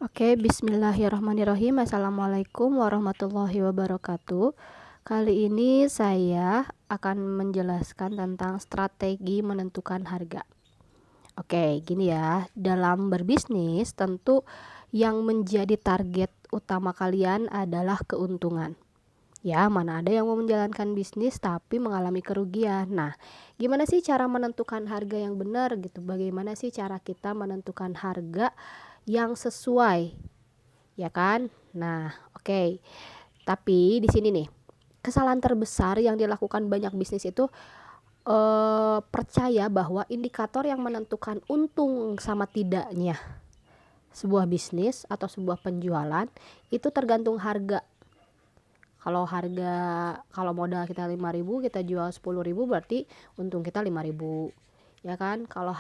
Oke, bismillahirrahmanirrahim. Assalamualaikum warahmatullahi wabarakatuh. Kali ini saya akan menjelaskan tentang strategi menentukan harga. Oke, gini ya. Dalam berbisnis, tentu yang menjadi target utama kalian adalah keuntungan. Ya, mana ada yang mau menjalankan bisnis tapi mengalami kerugian. Nah, gimana sih cara menentukan harga yang benar gitu? Bagaimana sih cara kita menentukan harga yang sesuai, ya kan? Nah, oke. Tapi di sini nih, kesalahan terbesar yang dilakukan banyak bisnis itu percaya bahwa indikator yang menentukan untung sama tidaknya sebuah bisnis atau sebuah penjualan itu tergantung harga. Kalau modal kita 5.000, kita jual 10.000, berarti untung kita 5.000. Ya kan? Kalau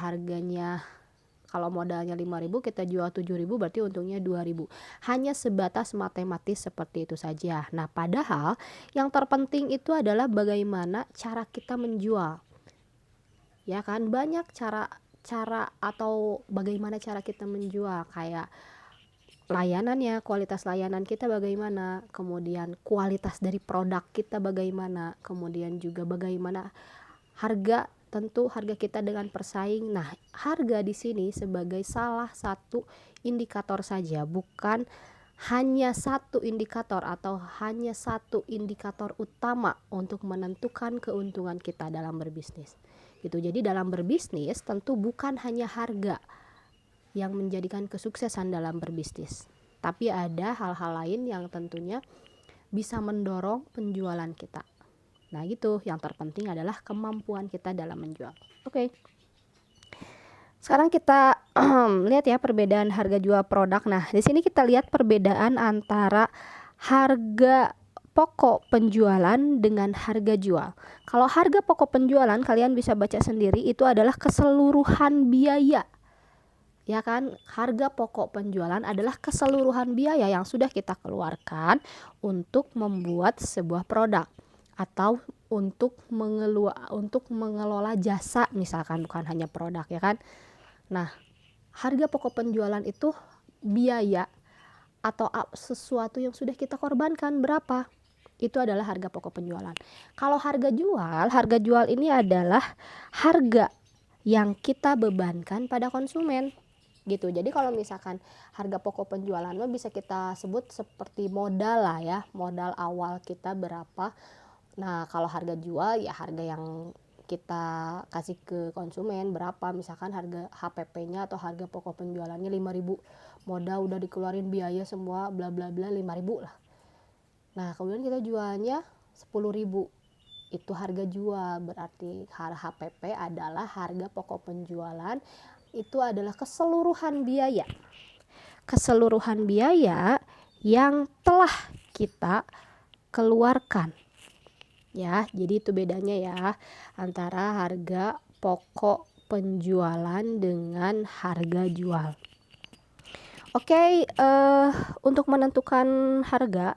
modalnya 5.000, kita jual 7.000, berarti untungnya 2.000. Hanya sebatas matematis seperti itu saja. Nah, padahal yang terpenting itu adalah bagaimana cara kita menjual. Ya kan, banyak cara atau bagaimana cara kita menjual, kayak layanannya, kualitas layanan kita bagaimana, kemudian kualitas dari produk kita bagaimana, kemudian juga bagaimana harga, tentu harga kita dengan persaing. Nah, harga di sini sebagai salah satu indikator saja, bukan hanya satu indikator atau hanya satu indikator utama untuk menentukan keuntungan kita dalam berbisnis. Gitu. Jadi dalam berbisnis tentu bukan hanya harga yang menjadikan kesuksesan dalam berbisnis, tapi ada hal-hal lain yang tentunya bisa mendorong penjualan kita. Nah gitu, yang terpenting adalah kemampuan kita dalam menjual. Oke. Sekarang kita lihat ya perbedaan harga jual produk. Nah, di sini kita lihat perbedaan antara harga pokok penjualan dengan harga jual. Kalau harga pokok penjualan kalian bisa baca sendiri, itu adalah keseluruhan biaya. Ya kan, harga pokok penjualan adalah keseluruhan biaya yang sudah kita keluarkan untuk membuat sebuah produk atau untuk mengelola jasa, misalkan, bukan hanya produk, ya kan. Nah, harga pokok penjualan itu biaya atau sesuatu yang sudah kita korbankan berapa, itu adalah harga pokok penjualan. Kalau harga jual ini adalah harga yang kita bebankan pada konsumen gitu. Jadi kalau misalkan harga pokok penjualan bisa kita sebut seperti modal lah ya, modal awal kita berapa. Nah, kalau harga jual ya harga yang kita kasih ke konsumen berapa, misalkan harga HPP-nya atau harga pokok penjualannya 5.000, modal udah dikeluarin biaya semua bla bla bla 5.000 lah. Nah, kemudian kita jualnya 10.000, itu harga jual. Berarti HPP adalah harga pokok penjualan, itu adalah keseluruhan biaya yang telah kita keluarkan ya. Jadi itu bedanya ya antara harga pokok penjualan dengan harga jual. Oke, untuk menentukan harga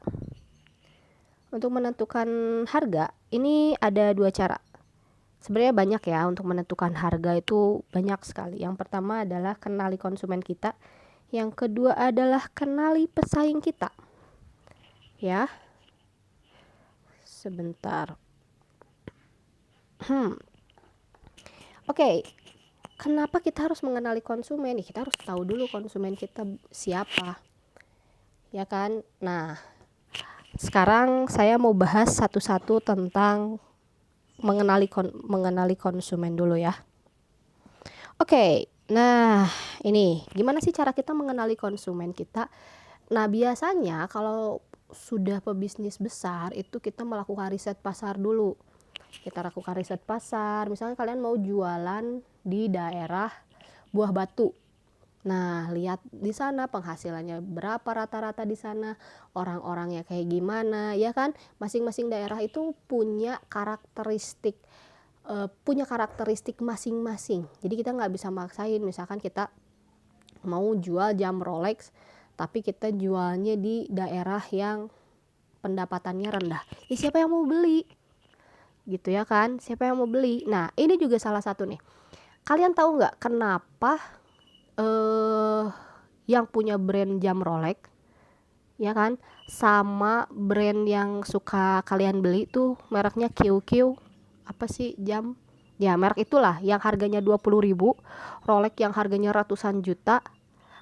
ini ada dua cara. Sebenarnya banyak ya, untuk menentukan harga itu banyak sekali. Yang pertama adalah kenali konsumen kita. Yang kedua adalah kenali pesaing kita. Ya. Sebentar. Oke. Kenapa kita harus mengenali konsumen? Kita harus tahu dulu konsumen kita siapa. Ya kan? Nah, sekarang saya mau bahas satu-satu tentang mengenali konsumen dulu ya. Oke, nah ini gimana sih cara kita mengenali konsumen kita? Nah, biasanya kalau sudah pebisnis besar itu kita melakukan riset pasar dulu. Kita lakukan riset pasar, misalnya kalian mau jualan di daerah Buah Batu. Nah, lihat di sana penghasilannya berapa rata-rata di sana, orang-orangnya kayak gimana, ya kan? Masing-masing daerah itu punya karakteristik masing-masing. Jadi kita nggak bisa maksain, misalkan kita mau jual jam Rolex, tapi kita jualnya di daerah yang pendapatannya rendah. Ya siapa yang mau beli? Gitu ya kan? Siapa yang mau beli? Nah, ini juga salah satu nih. Kalian tahu nggak kenapa yang punya brand jam Rolex, ya kan, sama brand yang suka kalian beli tuh mereknya QQ, apa sih jam, ya merek itulah yang harganya 20.000, Rolex yang harganya ratusan juta,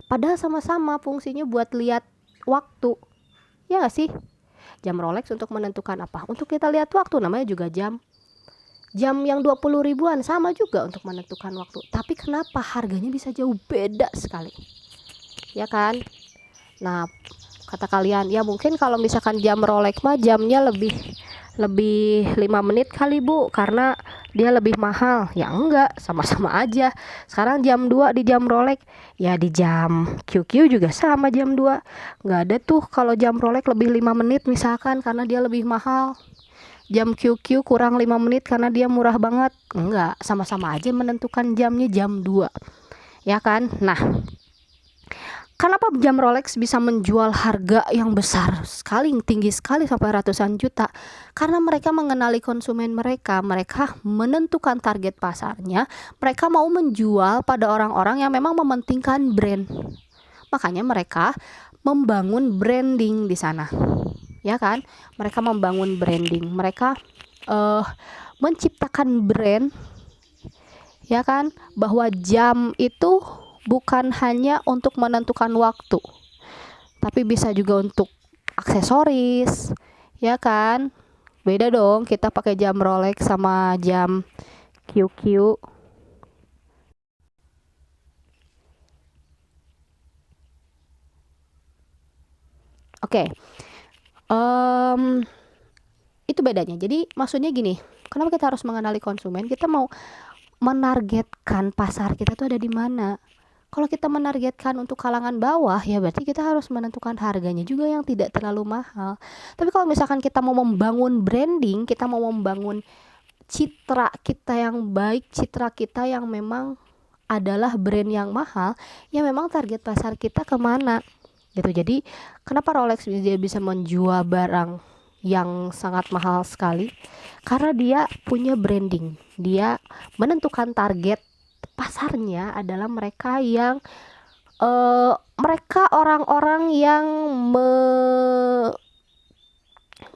padahal sama-sama fungsinya buat lihat waktu, ya gak sih? Jam Rolex untuk menentukan apa? Untuk kita lihat waktu, namanya juga jam. Jam yang 20 ribuan sama juga untuk menentukan waktu. Tapi kenapa harganya bisa jauh beda sekali? Ya kan? Nah, kata kalian, ya mungkin kalau misalkan jam Rolex mah jamnya lebih 5 menit kali Bu, karena dia lebih mahal. Ya enggak, sama-sama aja. Sekarang jam 2 di jam Rolex, ya di jam QQ juga sama jam 2. Enggak ada tuh kalau jam Rolex lebih 5 menit misalkan karena dia lebih mahal. Jam QQ kurang 5 menit karena dia murah banget. Enggak, sama-sama aja menentukan jamnya jam 2. Ya kan? Nah, kenapa jam Rolex bisa menjual harga yang besar sekali, tinggi sekali sampai ratusan juta? Karena mereka mengenali konsumen mereka, mereka menentukan target pasarnya, mereka mau menjual pada orang-orang yang memang mementingkan brand. Makanya mereka membangun branding di sana. Ya kan? Mereka membangun branding, mereka menciptakan brand, ya kan, bahwa jam itu bukan hanya untuk menentukan waktu, tapi bisa juga untuk aksesoris, ya kan. Beda dong kita pakai jam Rolex sama jam QQ. Oke, itu bedanya. Jadi maksudnya gini, kenapa kita harus mengenali konsumen? Kita mau menargetkan pasar kita tuh ada di mana. Kalau kita menargetkan untuk kalangan bawah, ya berarti kita harus menentukan harganya juga yang tidak terlalu mahal. Tapi kalau misalkan kita mau membangun branding, kita mau membangun citra kita yang baik, citra kita yang memang adalah brand yang mahal, ya memang target pasar kita kemana gitu. Jadi kenapa Rolex dia bisa menjual barang yang sangat mahal sekali? Karena dia punya branding, dia menentukan target pasarnya adalah mereka yang mereka orang-orang yang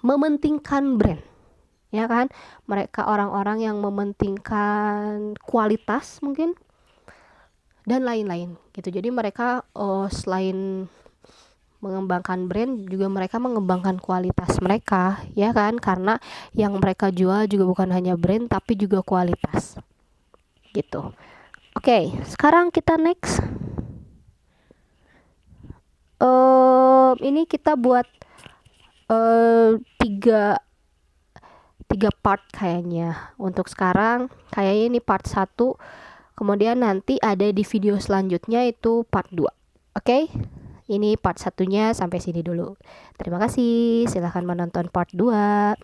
mementingkan brand, ya kan, mereka orang-orang yang mementingkan kualitas mungkin dan lain-lain gitu. Jadi mereka selain mengembangkan brand juga mereka mengembangkan kualitas mereka, ya kan, karena yang mereka jual juga bukan hanya brand tapi juga kualitas gitu. Oke, sekarang kita next. Ini kita buat tiga part kayaknya. Untuk sekarang kayaknya ini part 1. Kemudian nanti ada di video selanjutnya itu part 2. Oke? Ini part 1-nya sampai sini dulu. Terima kasih. Silahkan menonton part 2.